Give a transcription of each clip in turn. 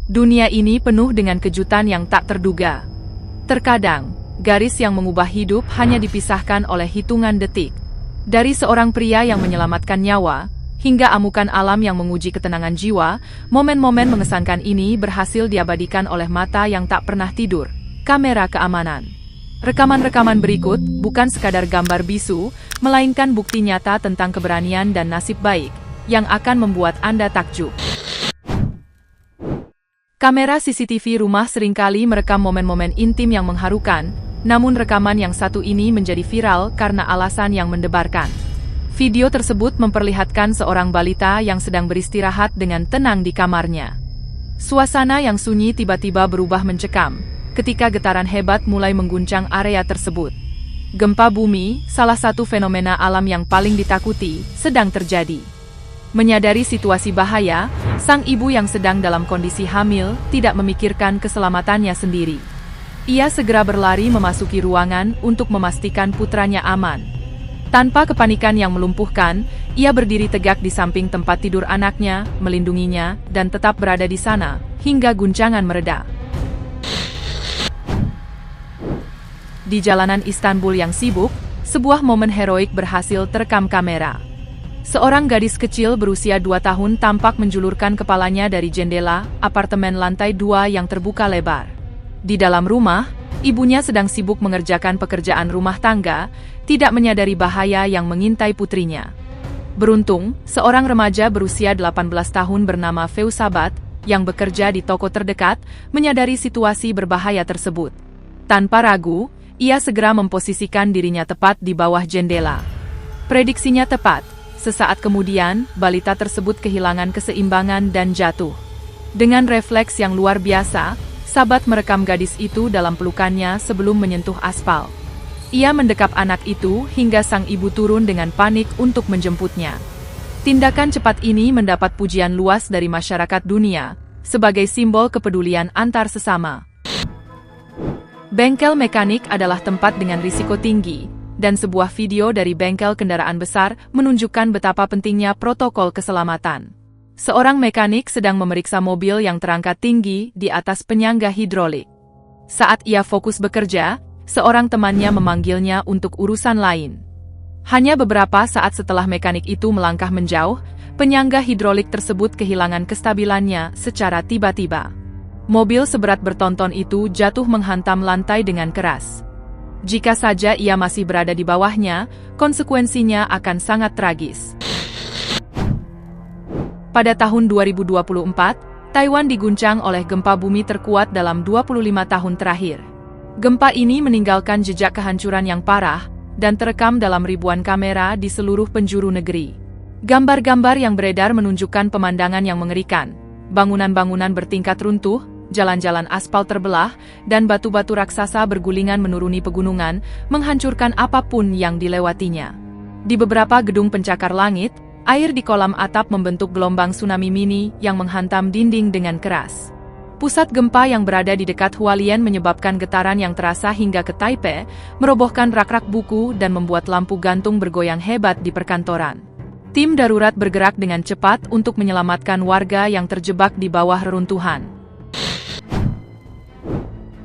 Dunia ini penuh dengan kejutan yang tak terduga. Terkadang, garis yang mengubah hidup hanya dipisahkan oleh hitungan detik. Dari seorang pria yang menyelamatkan nyawa, hingga amukan alam yang menguji ketenangan jiwa, momen-momen mengesankan ini berhasil diabadikan oleh mata yang tak pernah tidur, kamera keamanan. Rekaman-rekaman berikut bukan sekadar gambar bisu, melainkan bukti nyata tentang keberanian dan nasib baik, yang akan membuat Anda takjub. Kamera CCTV rumah seringkali merekam momen-momen intim yang mengharukan, namun rekaman yang satu ini menjadi viral karena alasan yang mendebarkan. Video tersebut memperlihatkan seorang balita yang sedang beristirahat dengan tenang di kamarnya. Suasana yang sunyi tiba-tiba berubah mencekam, ketika getaran hebat mulai mengguncang area tersebut. Gempa bumi, salah satu fenomena alam yang paling ditakuti, sedang terjadi. Menyadari situasi bahaya, sang ibu yang sedang dalam kondisi hamil tidak memikirkan keselamatannya sendiri. Ia segera berlari memasuki ruangan untuk memastikan putranya aman. Tanpa kepanikan yang melumpuhkan, ia berdiri tegak di samping tempat tidur anaknya, melindunginya, dan tetap berada di sana, hingga guncangan mereda. Di jalanan Istanbul yang sibuk, sebuah momen heroik berhasil terekam kamera. Seorang gadis kecil berusia 2 tahun tampak menjulurkan kepalanya dari jendela apartemen lantai 2 yang terbuka lebar. Di dalam rumah, ibunya sedang sibuk mengerjakan pekerjaan rumah tangga, tidak menyadari bahaya yang mengintai putrinya. Beruntung, seorang remaja berusia 18 tahun bernama Feusabat, yang bekerja di toko terdekat, menyadari situasi berbahaya tersebut. Tanpa ragu, ia segera memposisikan dirinya tepat di bawah jendela. Prediksinya tepat. Sesaat kemudian, balita tersebut kehilangan keseimbangan dan jatuh. Dengan refleks yang luar biasa, Sabat merekam gadis itu dalam pelukannya sebelum menyentuh aspal. Ia mendekap anak itu hingga sang ibu turun dengan panik untuk menjemputnya. Tindakan cepat ini mendapat pujian luas dari masyarakat dunia, sebagai simbol kepedulian antar sesama. Bengkel mekanik adalah tempat dengan risiko tinggi, dan sebuah video dari bengkel kendaraan besar menunjukkan betapa pentingnya protokol keselamatan. Seorang mekanik sedang memeriksa mobil yang terangkat tinggi di atas penyangga hidrolik. Saat ia fokus bekerja, seorang temannya memanggilnya untuk urusan lain. Hanya beberapa saat setelah mekanik itu melangkah menjauh, penyangga hidrolik tersebut kehilangan kestabilannya secara tiba-tiba. Mobil seberat bertonton itu jatuh menghantam lantai dengan keras. Jika saja ia masih berada di bawahnya, konsekuensinya akan sangat tragis. Pada tahun 2024, Taiwan diguncang oleh gempa bumi terkuat dalam 25 tahun terakhir. Gempa ini meninggalkan jejak kehancuran yang parah, dan terekam dalam ribuan kamera di seluruh penjuru negeri. Gambar-gambar yang beredar menunjukkan pemandangan yang mengerikan. Bangunan-bangunan bertingkat runtuh, jalan-jalan aspal terbelah, dan batu-batu raksasa bergulingan menuruni pegunungan, menghancurkan apapun yang dilewatinya. Di beberapa gedung pencakar langit, air di kolam atap membentuk gelombang tsunami mini yang menghantam dinding dengan keras. Pusat gempa yang berada di dekat Hualien menyebabkan getaran yang terasa hingga ke Taipei, merobohkan rak-rak buku dan membuat lampu gantung bergoyang hebat di perkantoran. Tim darurat bergerak dengan cepat untuk menyelamatkan warga yang terjebak di bawah reruntuhan.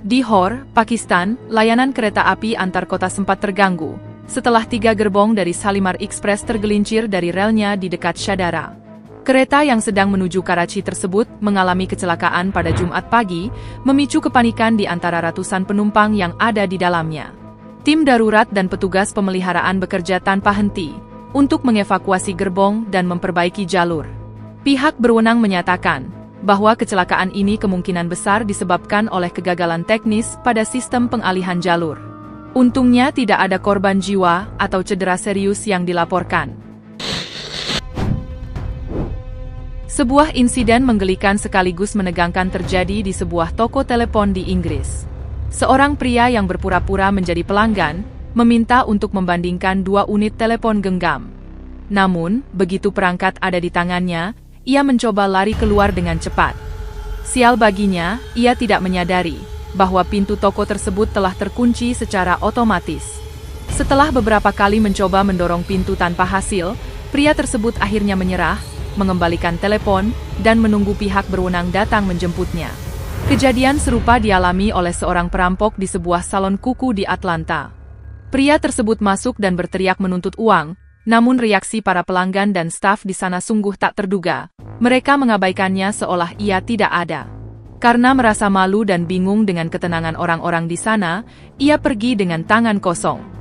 Di Lahore, Pakistan, layanan kereta api antar kota sempat terganggu, setelah 3 gerbong dari Shalimar Express tergelincir dari relnya di dekat Shadara. Kereta yang sedang menuju Karachi tersebut mengalami kecelakaan pada Jumat pagi, memicu kepanikan di antara ratusan penumpang yang ada di dalamnya. Tim darurat dan petugas pemeliharaan bekerja tanpa henti untuk mengevakuasi gerbong dan memperbaiki jalur. Pihak berwenang menyatakan bahwa kecelakaan ini kemungkinan besar disebabkan oleh kegagalan teknis pada sistem pengalihan jalur. Untungnya tidak ada korban jiwa atau cedera serius yang dilaporkan. Sebuah insiden menggelikan sekaligus menegangkan terjadi di sebuah toko telepon di Inggris. Seorang pria yang berpura-pura menjadi pelanggan, meminta untuk membandingkan 2 unit telepon genggam. Namun, begitu perangkat ada di tangannya, ia mencoba lari keluar dengan cepat. Sial baginya, ia tidak menyadari bahwa pintu toko tersebut telah terkunci secara otomatis. Setelah beberapa kali mencoba mendorong pintu tanpa hasil, pria tersebut akhirnya menyerah, mengembalikan telepon, dan menunggu pihak berwenang datang menjemputnya. Kejadian serupa dialami oleh seorang perampok di sebuah salon kuku di Atlanta. Pria tersebut masuk dan berteriak menuntut uang, namun reaksi para pelanggan dan staf di sana sungguh tak terduga. Mereka mengabaikannya seolah ia tidak ada. Karena merasa malu dan bingung dengan ketenangan orang-orang di sana, ia pergi dengan tangan kosong.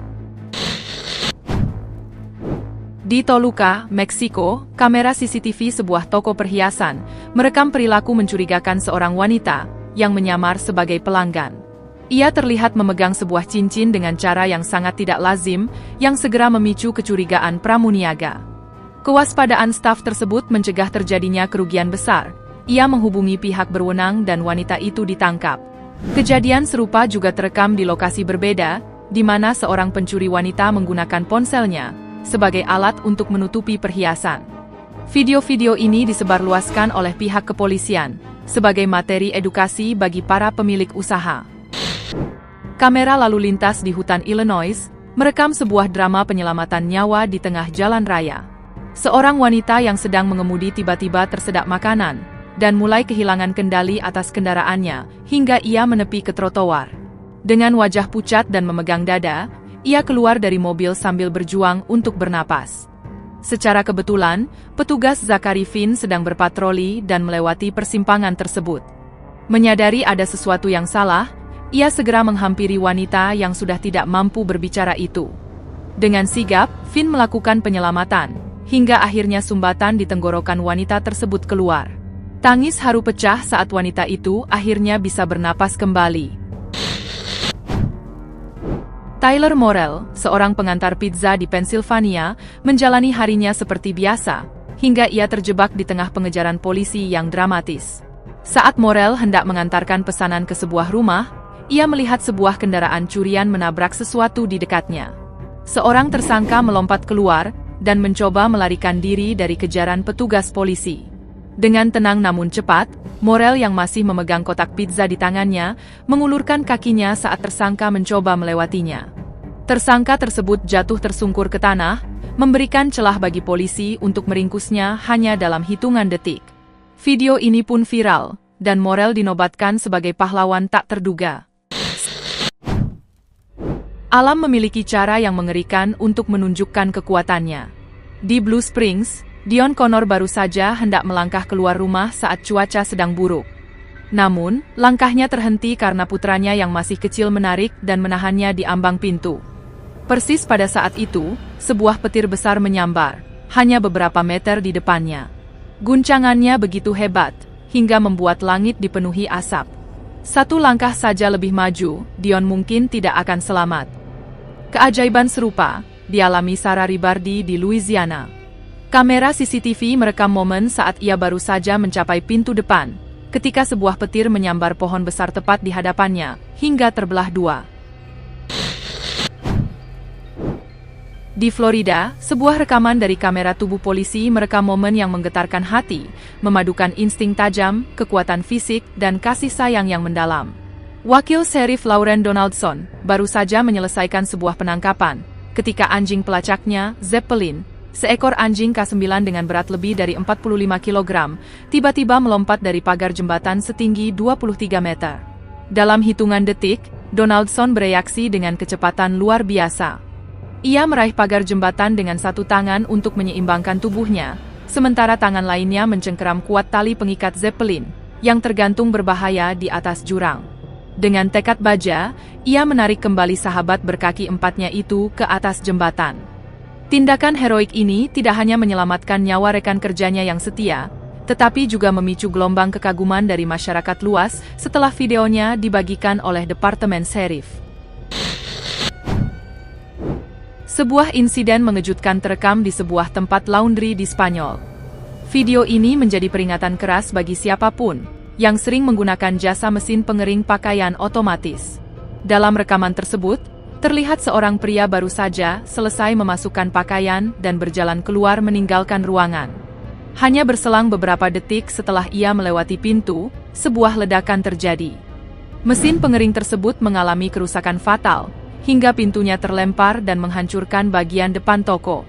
Di Toluca, Meksiko, kamera CCTV sebuah toko perhiasan merekam perilaku mencurigakan seorang wanita yang menyamar sebagai pelanggan. Ia terlihat memegang sebuah cincin dengan cara yang sangat tidak lazim, yang segera memicu kecurigaan pramuniaga. Kewaspadaan staf tersebut mencegah terjadinya kerugian besar. Ia menghubungi pihak berwenang dan wanita itu ditangkap. Kejadian serupa juga terekam di lokasi berbeda, di mana seorang pencuri wanita menggunakan ponselnya sebagai alat untuk menutupi perhiasan. Video-video ini disebarluaskan oleh pihak kepolisian sebagai materi edukasi bagi para pemilik usaha. Kamera lalu lintas di hutan Illinois merekam sebuah drama penyelamatan nyawa di tengah jalan raya. Seorang wanita yang sedang mengemudi tiba-tiba tersedak makanan dan mulai kehilangan kendali atas kendaraannya hingga ia menepi ke trotoar. Dengan wajah pucat dan memegang dada, ia keluar dari mobil sambil berjuang untuk bernapas. Secara kebetulan, petugas Zachary Finn sedang berpatroli dan melewati persimpangan tersebut. Menyadari ada sesuatu yang salah, ia segera menghampiri wanita yang sudah tidak mampu berbicara itu. Dengan sigap, Finn melakukan penyelamatan, hingga akhirnya sumbatan di tenggorokan wanita tersebut keluar. Tangis haru pecah saat wanita itu akhirnya bisa bernapas kembali. Tyler Morrell, seorang pengantar pizza di Pennsylvania, menjalani harinya seperti biasa, hingga ia terjebak di tengah pengejaran polisi yang dramatis. Saat Morrell hendak mengantarkan pesanan ke sebuah rumah, ia melihat sebuah kendaraan curian menabrak sesuatu di dekatnya. Seorang tersangka melompat keluar dan mencoba melarikan diri dari kejaran petugas polisi. Dengan tenang namun cepat, Morrell yang masih memegang kotak pizza di tangannya, mengulurkan kakinya saat tersangka mencoba melewatinya. Tersangka tersebut jatuh tersungkur ke tanah, memberikan celah bagi polisi untuk meringkusnya hanya dalam hitungan detik. Video ini pun viral, dan Morrell dinobatkan sebagai pahlawan tak terduga. Alam memiliki cara yang mengerikan untuk menunjukkan kekuatannya. Di Blue Springs, Dion Connor baru saja hendak melangkah keluar rumah saat cuaca sedang buruk. Namun, langkahnya terhenti karena putranya yang masih kecil menarik dan menahannya di ambang pintu. Persis pada saat itu, sebuah petir besar menyambar, hanya beberapa meter di depannya. Guncangannya begitu hebat, hingga membuat langit dipenuhi asap. Satu langkah saja lebih maju, Dion mungkin tidak akan selamat. Keajaiban serupa dialami Sarah Ribardi di Louisiana. Kamera CCTV merekam momen saat ia baru saja mencapai pintu depan, ketika sebuah petir menyambar pohon besar tepat di hadapannya, hingga terbelah dua. Di Florida, sebuah rekaman dari kamera tubuh polisi merekam momen yang menggetarkan hati, memadukan insting tajam, kekuatan fisik, dan kasih sayang yang mendalam. Wakil Sheriff Lauren Donaldson baru saja menyelesaikan sebuah penangkapan, ketika anjing pelacaknya, Zeppelin, seekor anjing K9 dengan berat lebih dari 45 kg, tiba-tiba melompat dari pagar jembatan setinggi 23 meter. Dalam hitungan detik, Donaldson bereaksi dengan kecepatan luar biasa. Ia meraih pagar jembatan dengan satu tangan untuk menyeimbangkan tubuhnya, sementara tangan lainnya mencengkeram kuat tali pengikat Zeppelin, yang tergantung berbahaya di atas jurang. Dengan tekad baja, ia menarik kembali sahabat berkaki empatnya itu ke atas jembatan. Tindakan heroik ini tidak hanya menyelamatkan nyawa rekan kerjanya yang setia, tetapi juga memicu gelombang kekaguman dari masyarakat luas setelah videonya dibagikan oleh Departemen Sheriff. Sebuah insiden mengejutkan terekam di sebuah tempat laundry di Spanyol. Video ini menjadi peringatan keras bagi siapapun yang sering menggunakan jasa mesin pengering pakaian otomatis. Dalam rekaman tersebut, terlihat seorang pria baru saja selesai memasukkan pakaian dan berjalan keluar meninggalkan ruangan. Hanya berselang beberapa detik setelah ia melewati pintu, sebuah ledakan terjadi. Mesin pengering tersebut mengalami kerusakan fatal, hingga pintunya terlempar dan menghancurkan bagian depan toko.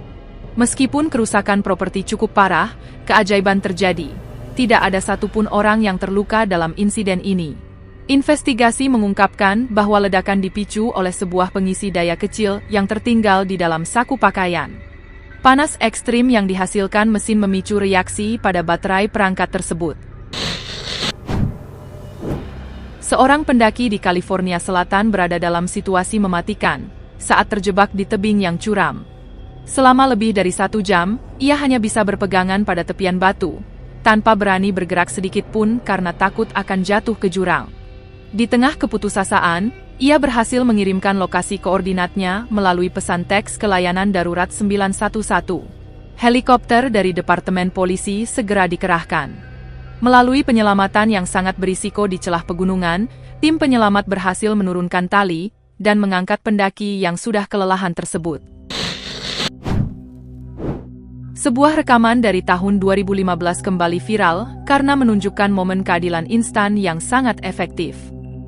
Meskipun kerusakan properti cukup parah, keajaiban terjadi. Tidak ada satupun orang yang terluka dalam insiden ini. Investigasi mengungkapkan bahwa ledakan dipicu oleh sebuah pengisi daya kecil yang tertinggal di dalam saku pakaian. Panas ekstrim yang dihasilkan mesin memicu reaksi pada baterai perangkat tersebut. Seorang pendaki di California Selatan berada dalam situasi mematikan saat terjebak di tebing yang curam. Selama lebih dari 1 jam, ia hanya bisa berpegangan pada tepian batu, tanpa berani bergerak sedikit pun karena takut akan jatuh ke jurang. Di tengah keputusasaan, ia berhasil mengirimkan lokasi koordinatnya melalui pesan teks ke layanan darurat 911. Helikopter dari Departemen Polisi segera dikerahkan. Melalui penyelamatan yang sangat berisiko di celah pegunungan, tim penyelamat berhasil menurunkan tali dan mengangkat pendaki yang sudah kelelahan tersebut. Sebuah rekaman dari tahun 2015 kembali viral karena menunjukkan momen keadilan instan yang sangat efektif.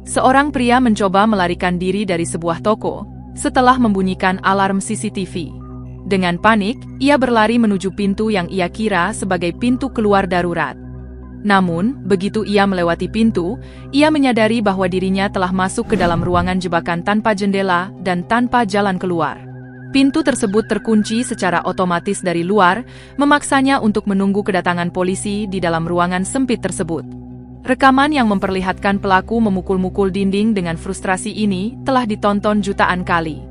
Seorang pria mencoba melarikan diri dari sebuah toko setelah membunyikan alarm CCTV. Dengan panik, ia berlari menuju pintu yang ia kira sebagai pintu keluar darurat. Namun, begitu ia melewati pintu, ia menyadari bahwa dirinya telah masuk ke dalam ruangan jebakan tanpa jendela dan tanpa jalan keluar. Pintu tersebut terkunci secara otomatis dari luar, memaksanya untuk menunggu kedatangan polisi di dalam ruangan sempit tersebut. Rekaman yang memperlihatkan pelaku memukul-mukul dinding dengan frustrasi ini telah ditonton jutaan kali.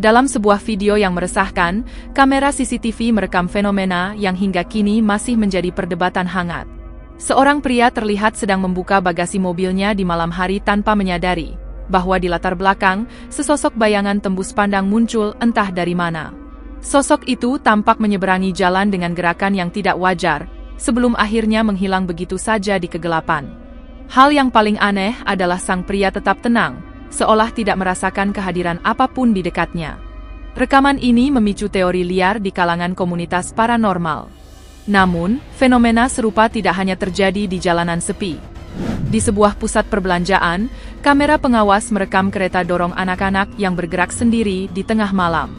Dalam sebuah video yang meresahkan, kamera CCTV merekam fenomena yang hingga kini masih menjadi perdebatan hangat. Seorang pria terlihat sedang membuka bagasi mobilnya di malam hari tanpa menyadari bahwa di latar belakang, sesosok bayangan tembus pandang muncul entah dari mana. Sosok itu tampak menyeberangi jalan dengan gerakan yang tidak wajar, sebelum akhirnya menghilang begitu saja di kegelapan. Hal yang paling aneh adalah sang pria tetap tenang, seolah tidak merasakan kehadiran apapun di dekatnya. Rekaman ini memicu teori liar di kalangan komunitas paranormal. Namun, fenomena serupa tidak hanya terjadi di jalanan sepi. Di sebuah pusat perbelanjaan, kamera pengawas merekam kereta dorong anak-anak yang bergerak sendiri di tengah malam.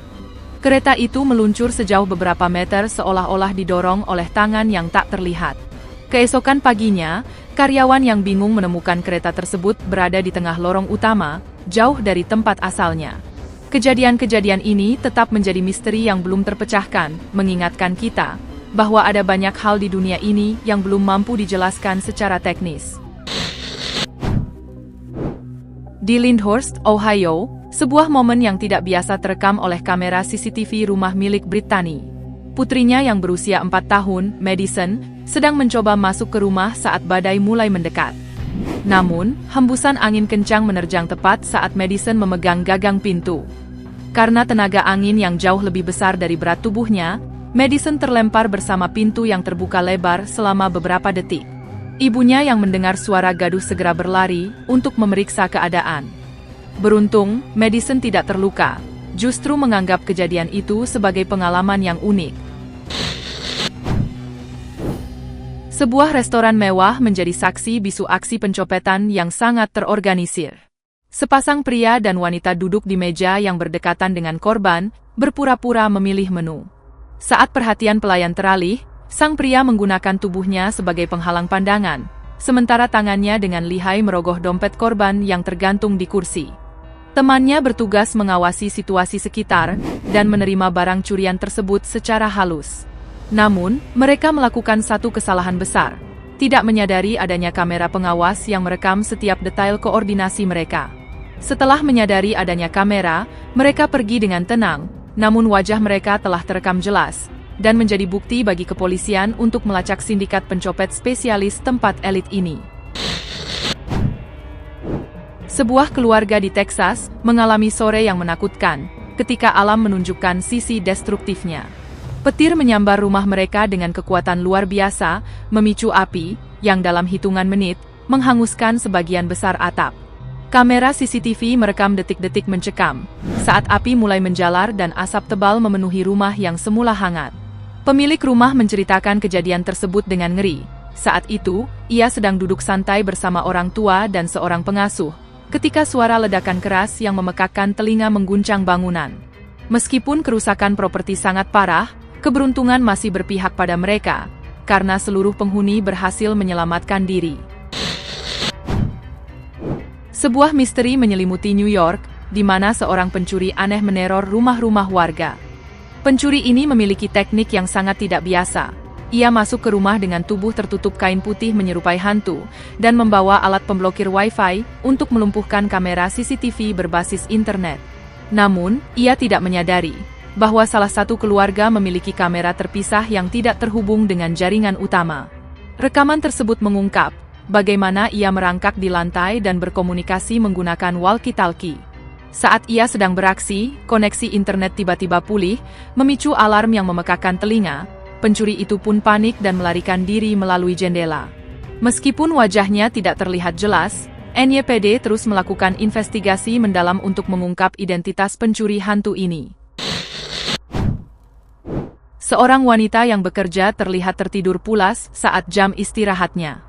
Kereta itu meluncur sejauh beberapa meter seolah-olah didorong oleh tangan yang tak terlihat. Keesokan paginya, karyawan yang bingung menemukan kereta tersebut berada di tengah lorong utama, jauh dari tempat asalnya. Kejadian-kejadian ini tetap menjadi misteri yang belum terpecahkan, mengingatkan kita bahwa ada banyak hal di dunia ini yang belum mampu dijelaskan secara teknis. Di Lyndhurst, Ohio, sebuah momen yang tidak biasa terekam oleh kamera CCTV rumah milik Brittany. Putrinya yang berusia 4 tahun, Madison, sedang mencoba masuk ke rumah saat badai mulai mendekat. Namun, hembusan angin kencang menerjang tepat saat Madison memegang gagang pintu. Karena tenaga angin yang jauh lebih besar dari berat tubuhnya, Madison terlempar bersama pintu yang terbuka lebar selama beberapa detik. Ibunya yang mendengar suara gaduh segera berlari untuk memeriksa keadaan. Beruntung, Madison tidak terluka, justru menganggap kejadian itu sebagai pengalaman yang unik. Sebuah restoran mewah menjadi saksi bisu aksi pencopetan yang sangat terorganisir. Sepasang pria dan wanita duduk di meja yang berdekatan dengan korban, berpura-pura memilih menu. Saat perhatian pelayan teralih, sang pria menggunakan tubuhnya sebagai penghalang pandangan, sementara tangannya dengan lihai merogoh dompet korban yang tergantung di kursi. Temannya bertugas mengawasi situasi sekitar dan menerima barang curian tersebut secara halus. Namun, mereka melakukan satu kesalahan besar, tidak menyadari adanya kamera pengawas yang merekam setiap detail koordinasi mereka. Setelah menyadari adanya kamera, mereka pergi dengan tenang, namun wajah mereka telah terekam jelas, dan menjadi bukti bagi kepolisian untuk melacak sindikat pencopet spesialis tempat elit ini. Sebuah keluarga di Texas mengalami sore yang menakutkan ketika alam menunjukkan sisi destruktifnya. Petir menyambar rumah mereka dengan kekuatan luar biasa, memicu api yang dalam hitungan menit menghanguskan sebagian besar atap. Kamera CCTV merekam detik-detik mencekam saat api mulai menjalar dan asap tebal memenuhi rumah yang semula hangat. Pemilik rumah menceritakan kejadian tersebut dengan ngeri. Saat itu, ia sedang duduk santai bersama orang tua dan seorang pengasuh, ketika suara ledakan keras yang memekakkan telinga mengguncang bangunan. Meskipun kerusakan properti sangat parah, keberuntungan masih berpihak pada mereka, karena seluruh penghuni berhasil menyelamatkan diri. Sebuah misteri menyelimuti New York, di mana seorang pencuri aneh meneror rumah-rumah warga. Pencuri ini memiliki teknik yang sangat tidak biasa. Ia masuk ke rumah dengan tubuh tertutup kain putih menyerupai hantu, dan membawa alat pemblokir Wi-Fi untuk melumpuhkan kamera CCTV berbasis internet. Namun, ia tidak menyadari bahwa salah satu keluarga memiliki kamera terpisah yang tidak terhubung dengan jaringan utama. Rekaman tersebut mengungkap bagaimana ia merangkak di lantai dan berkomunikasi menggunakan walkie-talkie. Saat ia sedang beraksi, koneksi internet tiba-tiba pulih, memicu alarm yang memekakkan telinga. Pencuri itu pun panik dan melarikan diri melalui jendela. Meskipun wajahnya tidak terlihat jelas, NYPD terus melakukan investigasi mendalam untuk mengungkap identitas pencuri hantu ini. Seorang wanita yang bekerja terlihat tertidur pulas saat jam istirahatnya.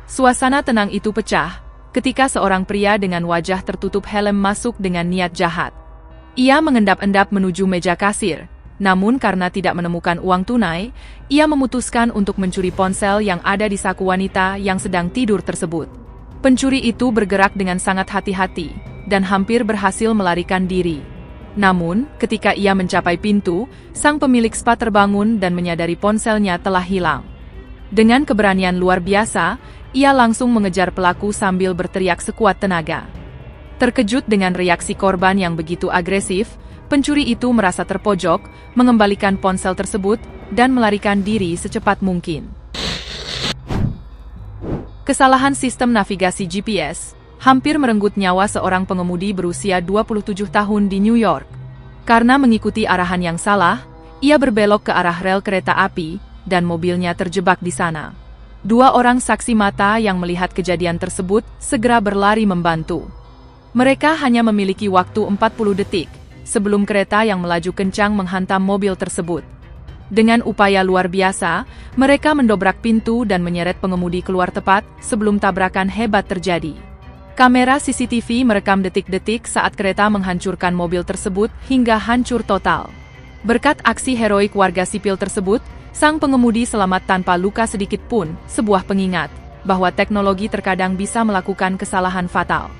Suasana tenang itu pecah ketika seorang pria dengan wajah tertutup helm masuk dengan niat jahat. Ia mengendap-endap menuju meja kasir. Namun karena tidak menemukan uang tunai, ia memutuskan untuk mencuri ponsel yang ada di saku wanita yang sedang tidur tersebut. Pencuri itu bergerak dengan sangat hati-hati, dan hampir berhasil melarikan diri. Namun, ketika ia mencapai pintu, sang pemilik spa terbangun dan menyadari ponselnya telah hilang. Dengan keberanian luar biasa, ia langsung mengejar pelaku sambil berteriak sekuat tenaga. Terkejut dengan reaksi korban yang begitu agresif, pencuri itu merasa terpojok, mengembalikan ponsel tersebut, dan melarikan diri secepat mungkin. Kesalahan sistem navigasi GPS hampir merenggut nyawa seorang pengemudi berusia 27 tahun di New York. Karena mengikuti arahan yang salah, ia berbelok ke arah rel kereta api, dan mobilnya terjebak di sana. Dua orang saksi mata yang melihat kejadian tersebut segera berlari membantu. Mereka hanya memiliki waktu 40 detik, sebelum kereta yang melaju kencang menghantam mobil tersebut. Dengan upaya luar biasa, mereka mendobrak pintu dan menyeret pengemudi keluar tepat sebelum tabrakan hebat terjadi. Kamera CCTV merekam detik-detik saat kereta menghancurkan mobil tersebut hingga hancur total. Berkat aksi heroik warga sipil tersebut, sang pengemudi selamat tanpa luka sedikit pun, sebuah pengingat bahwa teknologi terkadang bisa melakukan kesalahan fatal.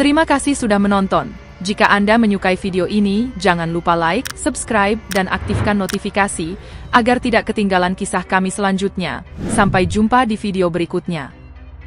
Terima kasih sudah menonton. Jika Anda menyukai video ini, jangan lupa like, subscribe, dan aktifkan notifikasi, agar tidak ketinggalan kisah kami selanjutnya. Sampai jumpa di video berikutnya.